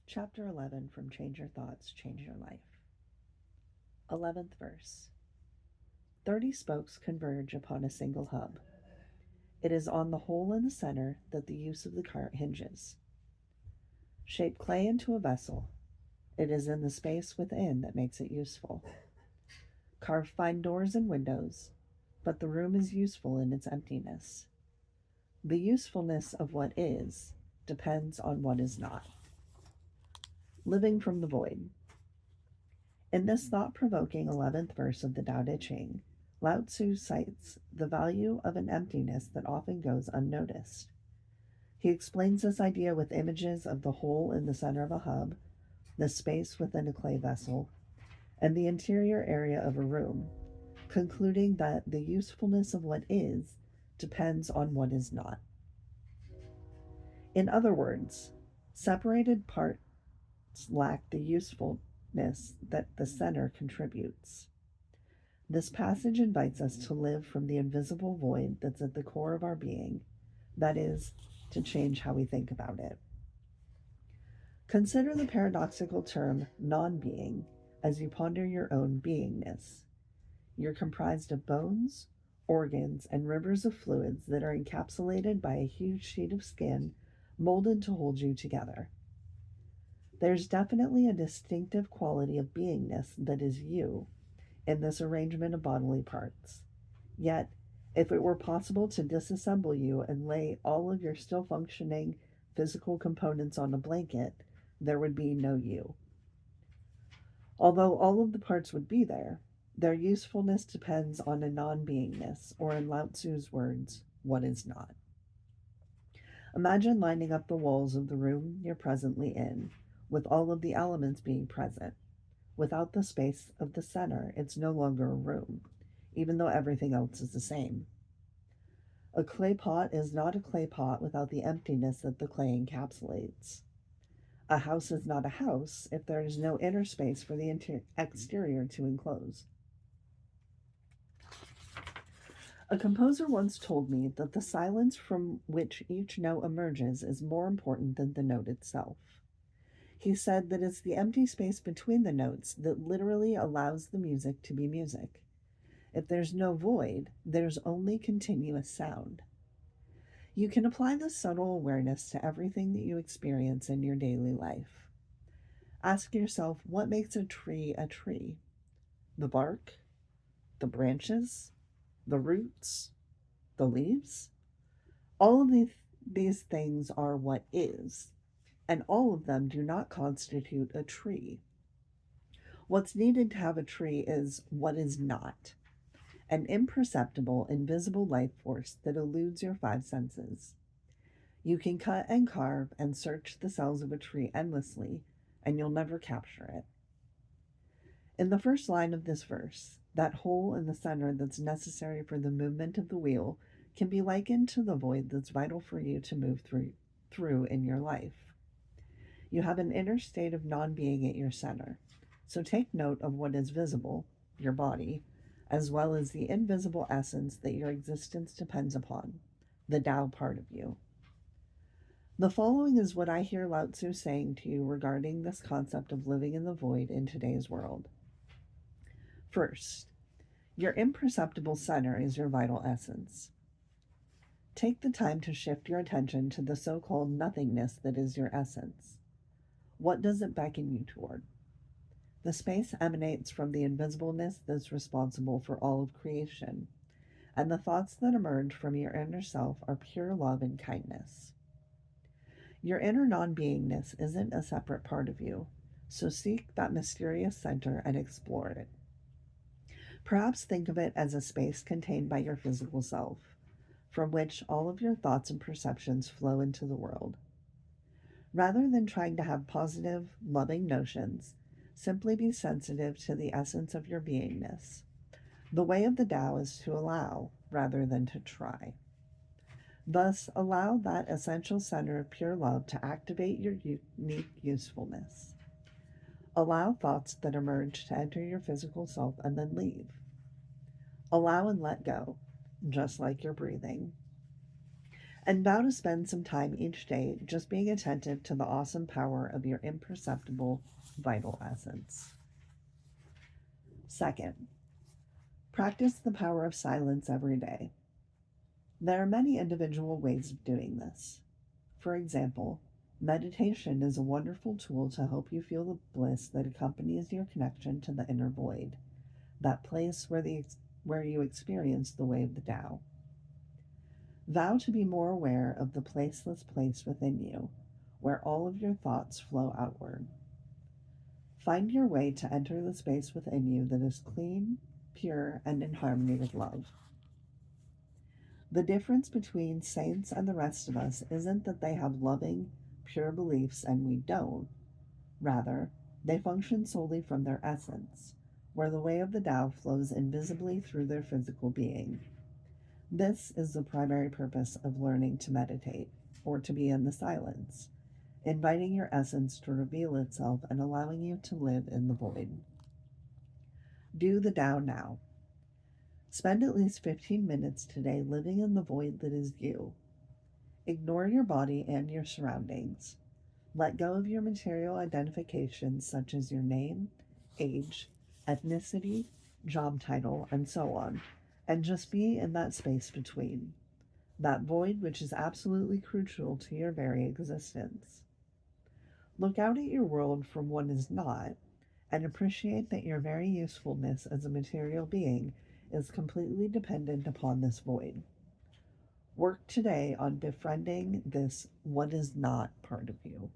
Chapter 11 from Change Your Thoughts, Change Your Life. 11th verse. 30 spokes converge upon a single hub. It is on the hole in the center that the use of the cart hinges. Shape clay into a vessel. It is in the space within that makes it useful. Carve fine doors and windows, but the room is useful in its emptiness. The usefulness of what is depends on what is not. Living from the void. In this thought provoking 11th verse of the Tao Te Ching, Lao Tzu cites the value of an emptiness that often goes unnoticed. He explains this idea with images of the hole in the center of a hub, the space within a clay vessel, and the interior area of a room, concluding that the usefulness of what is depends on what is not. In other words, separated parts lack the usefulness that the center contributes. This passage invites us to live from the invisible void that's at the core of our being, that is, to change how we think about it. Consider the paradoxical term non being as you ponder your own beingness. You're comprised of bones, organs, and rivers of fluids that are encapsulated by a huge sheet of skin molded to hold you together. There's definitely a distinctive quality of beingness that is you in this arrangement of bodily parts. Yet, if it were possible to disassemble you and lay all of your still functioning physical components on a blanket, there would be no you. Although all of the parts would be there, their usefulness depends on a non beingness, or in Lao Tzu's words, what is not. Imagine lining up the walls of the room you're presently in, with all of the elements being present. Without the space of the center, it's no longer a room, even though everything else is the same. A clay pot is not a clay pot without the emptiness that the clay encapsulates. A house is not a house if there is no inner space for the exterior to enclose. A composer once told me that the silence from which each note emerges is more important than the note itself. He said that it's the empty space between the notes that literally allows the music to be music. If there's no void, there's only continuous sound. You can apply this subtle awareness to everything that you experience in your daily life. Ask yourself, what makes a tree a tree? The bark? The branches? The roots? The leaves? All of these things are what is, and all of them do not constitute a tree. What's needed to have a tree is what is not, an imperceptible, invisible life force that eludes your five senses. You can cut and carve and search the cells of a tree endlessly, and you'll never capture it. In the first line of this verse, that hole in the center that's necessary for the movement of the wheel can be likened to the void that's vital for you to move through in your life. You have an inner state of non-being at your center, so take note of what is visible, your body, as well as the invisible essence that your existence depends upon, the Tao part of you. The following is what I hear Lao Tzu saying to you regarding this concept of living in the void in today's world. First, your imperceptible center is your vital essence. Take the time to shift your attention to the so-called nothingness that is your essence. What does it beckon you toward? The space emanates from the invisibleness that's responsible for all of creation, and the thoughts that emerge from your inner self are pure love and kindness. Your inner non-beingness isn't a separate part of you, so seek that mysterious center and explore it. Perhaps think of it as a space contained by your physical self, from which all of your thoughts and perceptions flow into the world. Rather than trying to have positive, loving notions, simply be sensitive to the essence of your beingness. The way of the Tao is to allow rather than to try. Thus, allow that essential center of pure love to activate your unique usefulness. Allow thoughts that emerge to enter your physical self and then leave. Allow and let go, just like you're breathing. And vow to spend some time each day just being attentive to the awesome power of your imperceptible vital essence. Second, practice the power of silence every day. There are many individual ways of doing this. For example, meditation is a wonderful tool to help you feel the bliss that accompanies your connection to the inner void, that place where you experience the way of the Tao. Vow to be more aware of the placeless place within you, where all of your thoughts flow outward. Find your way to enter the space within you that is clean, pure, and in harmony with love. The difference between saints and the rest of us isn't that they have loving, pure beliefs and we don't. Rather, they function solely from their essence, where the way of the Tao flows invisibly through their physical being. This is the primary purpose of learning to meditate, or to be in the silence, inviting your essence to reveal itself and allowing you to live in the void. Do the Tao now. Spend at least 15 minutes today living in the void that is you. Ignore your body and your surroundings. Let go of your material identifications such as your name, age, ethnicity, job title, and so on, and just be in that space between, that void which is absolutely crucial to your very existence. Look out at your world from what is not, and appreciate that your very usefulness as a material being is completely dependent upon this void. Work today on befriending this what is not part of you.